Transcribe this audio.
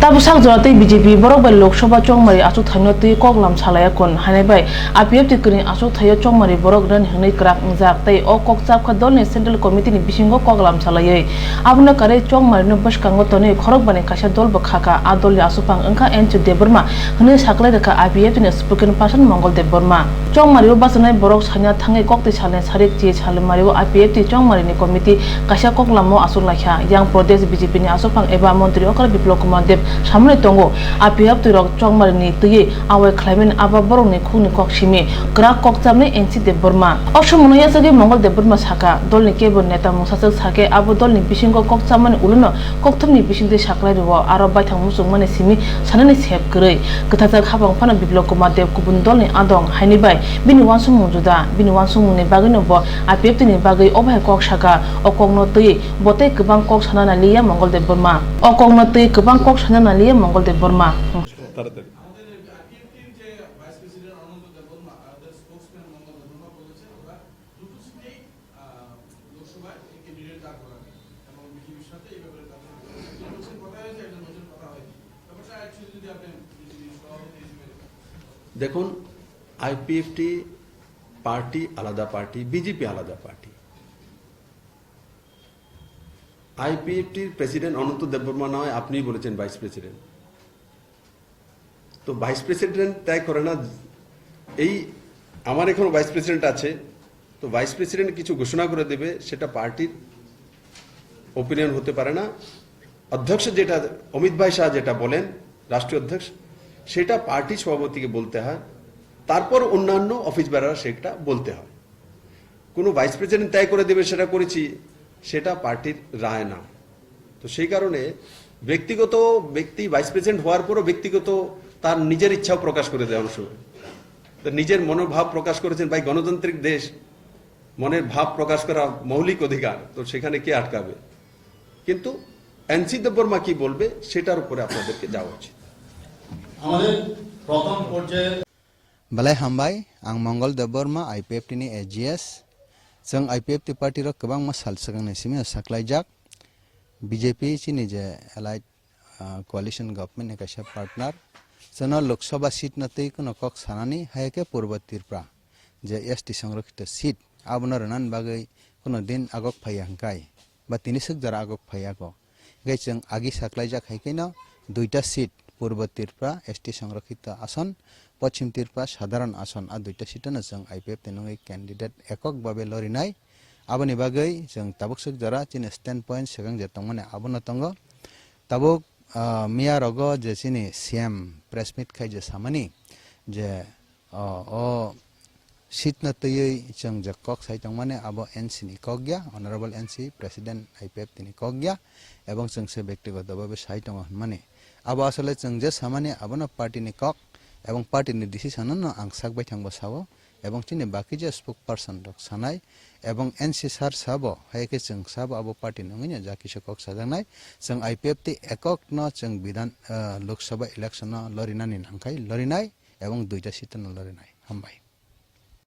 Tabu sak jorate BJP borok bai Lok Sabha chongmari asuk thaino tui koklam salaya kon hanai bai APF ti kini asuk thayo chongmari borok ran hingnai krak njak tei o kokchap kha dol ni central committee ni bisingo koklam salayai abuna kare chongmari no baskango toni khorok bani kaisa dol bo khaka adol ni asupang angka NC Deborma hingnai saklai rekha APF ni spoken person Mongol Deborma chongmari o basanai borok sanya thangai kokti salne sarik chi salmari o APF ti chongmari ni committee kaisa koklamo asuk lakha yang pradesh BJP ni asupang eba montri okar Biplop Kumar Dev samne tongo APF tu rok chongmari ni tuye awai khlaimen aba borok ni khuni kok simi krak kok chamne NC Deborma osumuno yasagi Mongol Deborma saka dol ni kebo neta musasak sake abo dol ni bisingo kok chamani uluno kokthum ni bisingde saklai ro aro baithang musung mane simi sanani sep grei gthajak habang phana Biplop Kumar Dev kubun dol ni adong haini bai bini wansung mujuda bini wansung ni bagino bo APF ni bagai obai kok saka okongno tuye botai kubang kok sanana liya Mongol Deborma okongno tuye kubang kok sanana liya Mongol Deborma দেখুন IPFT party আলাদা party BJP আলাদা party আইপিএফটির president অনন্ত দেববর্মা নয় আপনিই বলেছেন vice president তো vice president তাই করে না এই আমার এখনো ভাইস প্রেসিডেন্ট আছে তো ভাইস প্রেসিডেন্ট কিছু ঘোষণা করে দেবে সেটা পার্টির ওপিনিয়ন হতে পারে না অধ্যক্ষ যেটা অমিত ভাই শাহ যেটা বলেন রাষ্ট্রীয় অধ্যক্ষ সেটা পার্টি সভাপতিকে বলতে হয় তারপর অন্যান্য অফিস বেরারা সেটা বলতে হয় কোনো ভাইস প্রেসিডেন্ট তাই করে দেবে সেটা করেছি সেটা পার্টির রায় না তো সেই কারণে ব্যক্তিগত ব্যক্তি ভাইস প্রেসিডেন্ট হওয়ার পরও ব্যক্তিগত তার নিজের ইচ্ছাও প্রকাশ করে দেয় অংশ তো নিজের মনোভাব প্রকাশ করেছেন ভাই গণতান্ত্রিক দেশ মনের ভাব প্রকাশ করা মৌলিক অধিকার তো সেখানে কে আটকাবে কিন্তু এনসি দেববর্মা কি বলবে সেটার উপরে আপনাদেরকে যাওয়া উচিত আমাদের প্রথম পর্যায়ে Balai hambai ang Mongol Deborma IPF ni AGS jeng IPF ti party ro kebang masal sagang simi saklaijak BJP chini je allied coalition government ni kaisa partner jana Lok Sabha seat na tei kono kok sanani hayake purba tirpra je ST সংরক্ষিত seat abona ranan bagai kono din agok phayangkai ba tinisuk jara agok phayako gai jeng agi saklaijak haikena দুইটা seat পূর্ব Tripura ST সংরক্ষিত আসন পশ্চিম ত্রিপুরা সাধারণ আসন আর দুইটা সিটনো जों IPF তেনঙ্গই candidate এককভাবে লরিনাই আবনি বাগৈ जों তাবুকসুক যারা চিনি স্ট্যান্ড পয়েন্ট সেগাং যে তংমানে আবনো তঙ্গ তাবুক মিয়া রগ যে চিনি সিএম প্রেস মিট খাই যে সামানি যে ও সিট না তৈই जों যে কক সাই তংমানে আবো এনসি নি কগয়া অনারেবল এনসি প্রেসিডেন্ট আইপিএফ তিনি কগয়া এবং जों সে ব্যক্তিগতভাবে সাই তং মানে अब असले जों जे सामान्य आबनो पार्टी नि कक एवं पार्टी नि डिसिसन न आं साकबाय थांबो सावो एवं तिनि बाकी जे स्पोक पर्सन रक सानाय एवं एनसी सार साबो हायके जों साबो आबो पार्टी नङिनो जाकिसे कक साजानाय जों आईपीएफ ति एकक न जों विधान लोकसभा इलेक्शन लरिनानि नांखाय लरिनाय एवं दुइटा सिट न लरिनाय हामबाय।